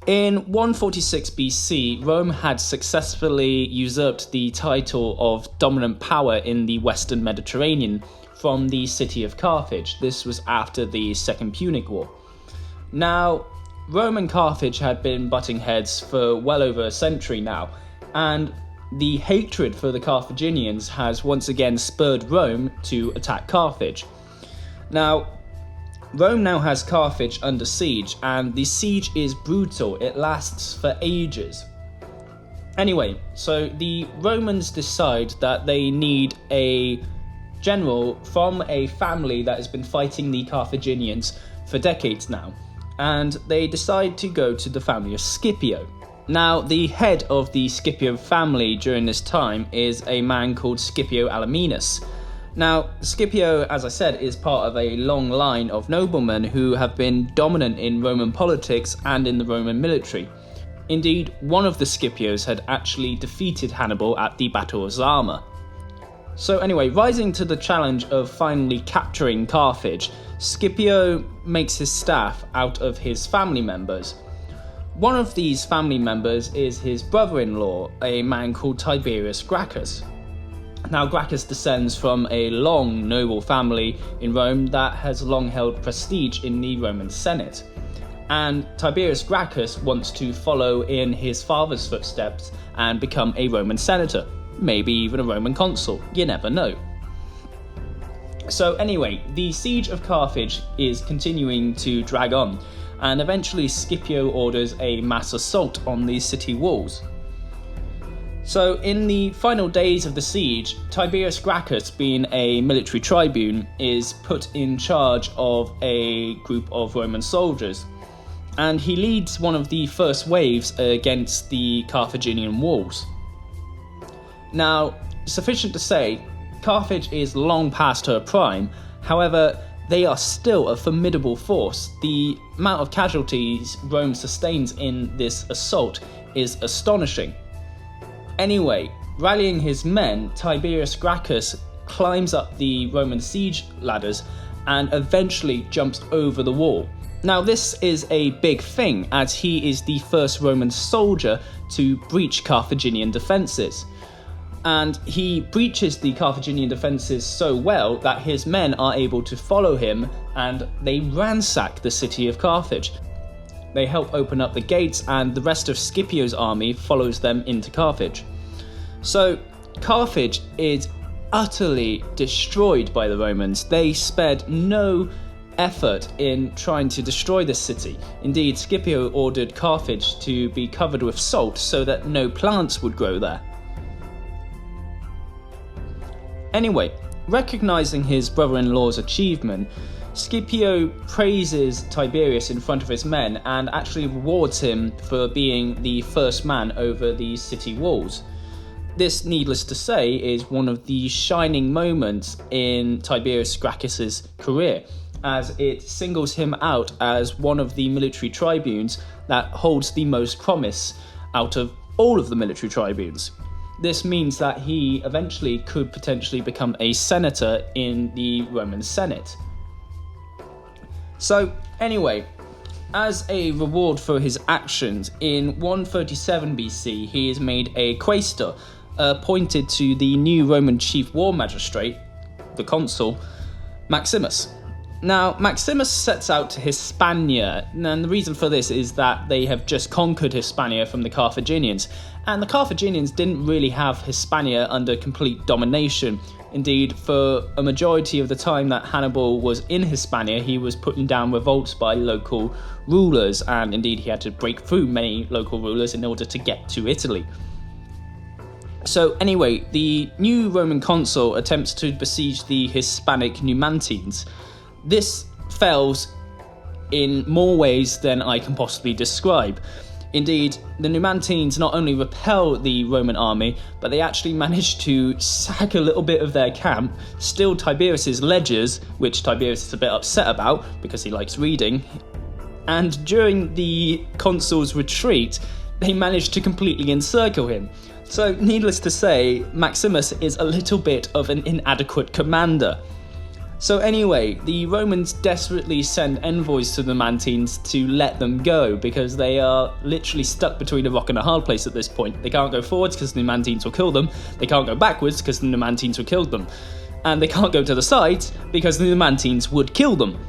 In 146 BC, Rome had successfully usurped the title of dominant power in the Western Mediterranean from the city of Carthage. This was after the Second Punic War. Now, Rome and Carthage had been butting heads for well over a century now, and the hatred for the Carthaginians has once again spurred Rome to attack Carthage. Now, Rome now has Carthage under siege, and the siege is brutal. It lasts for ages. Anyway, so the Romans decide that they need a general from a family that has been fighting the Carthaginians for decades now, and they decide to go to the family of Scipio. Now, the head of the Scipio family during this time is a man called Scipio Alaminus. Now, Scipio, as I said, is part of a long line of noblemen who have been dominant in Roman politics and in the Roman military. Indeed, one of the Scipios had actually defeated Hannibal at the Battle of Zama. So anyway, rising to the challenge of finally capturing Carthage, Scipio makes his staff out of his family members. One of these family members is his brother-in-law, a man called Tiberius Gracchus. Now, Gracchus descends from a long noble family in Rome that has long held prestige in the Roman Senate. And Tiberius Gracchus wants to follow in his father's footsteps and become a Roman senator, maybe even a Roman consul, you never know. So anyway, the siege of Carthage is continuing to drag on, and eventually Scipio orders a mass assault on the city walls. So in the final days of the siege, Tiberius Gracchus, being a military tribune, is put in charge of a group of Roman soldiers, and he leads one of the first waves against the Carthaginian walls. Now, sufficient to say, Carthage is long past her prime. However, they are still a formidable force. The amount of casualties Rome sustains in this assault is astonishing. Anyway, rallying his men, Tiberius Gracchus climbs up the Roman siege ladders and eventually jumps over the wall. Now, this is a big thing, as he is the first Roman soldier to breach Carthaginian defences. And he breaches the Carthaginian defences so well that his men are able to follow him, and they ransack the city of Carthage. They help open up the gates, and the rest of Scipio's army follows them into Carthage. So Carthage is utterly destroyed by the Romans. They spared no effort in trying to destroy this city. Indeed, Scipio ordered Carthage to be covered with salt so that no plants would grow there. Anyway, recognizing his brother-in-law's achievement, Scipio praises Tiberius in front of his men and actually rewards him for being the first man over the city walls. This, needless to say, is one of the shining moments in Tiberius Gracchus's career, as it singles him out as one of the military tribunes that holds the most promise out of all of the military tribunes. This means that he eventually could potentially become a senator in the Roman Senate. So, anyway, as a reward for his actions, in 137 BC, he is made a quaestor, appointed to the new Roman chief war magistrate, the consul, Maximus. Now, Maximus sets out to Hispania, and the reason for this is that they have just conquered Hispania from the Carthaginians, and the Carthaginians didn't really have Hispania under complete domination. Indeed, for a majority of the time that Hannibal was in Hispania, he was putting down revolts by local rulers, and indeed he had to break through many local rulers in order to get to Italy. So anyway, the new Roman consul attempts to besiege the Hispanic Numantines. This fails in more ways than I can possibly describe. Indeed, the Numantines not only repel the Roman army, but they actually manage to sack a little bit of their camp, steal Tiberius's ledgers, which Tiberius is a bit upset about because he likes reading, and during the consul's retreat, they manage to completely encircle him. So, needless to say, Maximus is a little bit of an inadequate commander. So anyway, the Romans desperately send envoys to the Numantines to let them go, because they are literally stuck between a rock and a hard place at this point. They can't go forwards because the Numantines will kill them, they can't go backwards because the Numantines will kill them, and they can't go to the sides because the Numantines would kill them.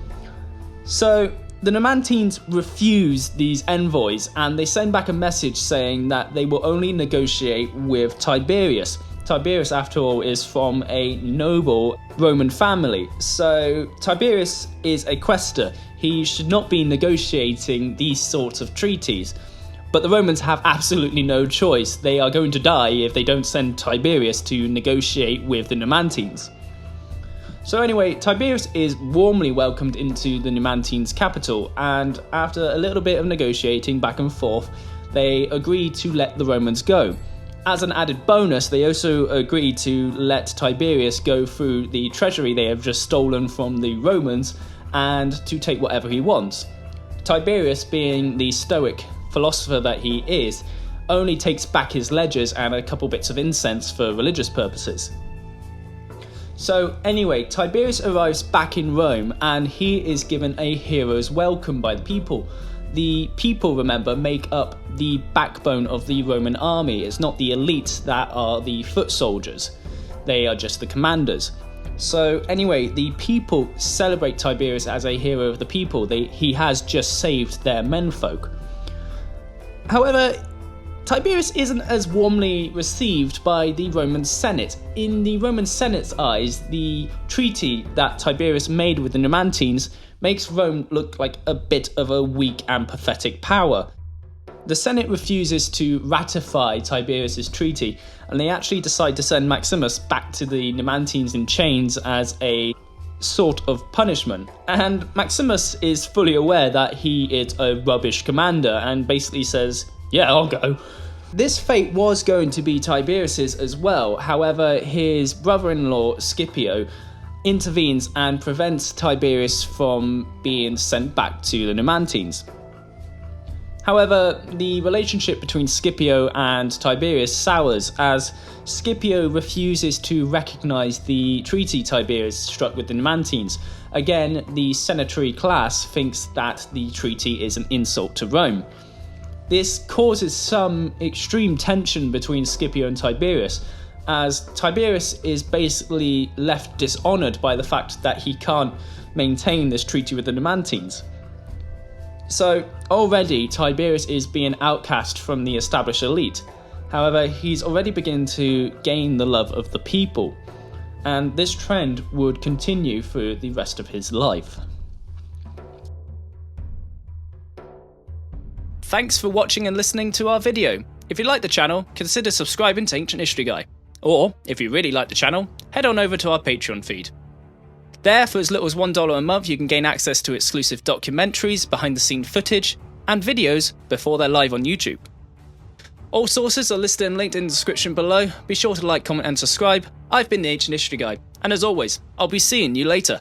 So the Numantines refuse these envoys, and they send back a message saying that they will only negotiate with Tiberius. Tiberius, after all, is from a noble Roman family, so Tiberius is a quaestor. He should not be negotiating these sorts of treaties. But the Romans have absolutely no choice. They are going to die if they don't send Tiberius to negotiate with the Numantines. So anyway, Tiberius is warmly welcomed into the Numantines' capital, and after a little bit of negotiating back and forth, they agree to let the Romans go. As an added bonus, they also agree to let Tiberius go through the treasury they have just stolen from the Romans and to take whatever he wants. Tiberius, being the stoic philosopher that he is, only takes back his ledgers and a couple bits of incense for religious purposes. So anyway, Tiberius arrives back in Rome and he is given a hero's welcome by the people. The people, remember, make up the backbone of the Roman army. It's not the elite that are the foot soldiers. They are just the commanders. So anyway, the people celebrate Tiberius as a hero of the people. He has just saved their menfolk. However, Tiberius isn't as warmly received by the Roman Senate. In the Roman Senate's eyes, the treaty that Tiberius made with the Numantines makes Rome look like a bit of a weak and pathetic power. The Senate refuses to ratify Tiberius' treaty, and they actually decide to send Maximus back to the Numantines in chains as a sort of punishment. And Maximus is fully aware that he is a rubbish commander and basically says, "Yeah, I'll go." This fate was going to be Tiberius's as well. However, his brother-in-law Scipio intervenes and prevents Tiberius from being sent back to the Numantines. However, the relationship between Scipio and Tiberius sours as Scipio refuses to recognise the treaty Tiberius struck with the Numantines. Again, the senatory class thinks that the treaty is an insult to Rome. This causes some extreme tension between Scipio and Tiberius, as Tiberius is basically left dishonoured by the fact that he can't maintain this treaty with the Numantines. So already Tiberius is being outcast from the established elite. However, he's already beginning to gain the love of the people, and this trend would continue for the rest of his life. Thanks for watching and listening to our video. If you like the channel, consider subscribing to Ancient History Guy. Or, if you really like the channel, head on over to our Patreon feed. There, for as little as $1 a month, you can gain access to exclusive documentaries, behind-the-scenes footage, and videos before they're live on YouTube. All sources are listed and linked in the description below. Be sure to like, comment and subscribe. I've been the Ancient History Guy, and as always, I'll be seeing you later.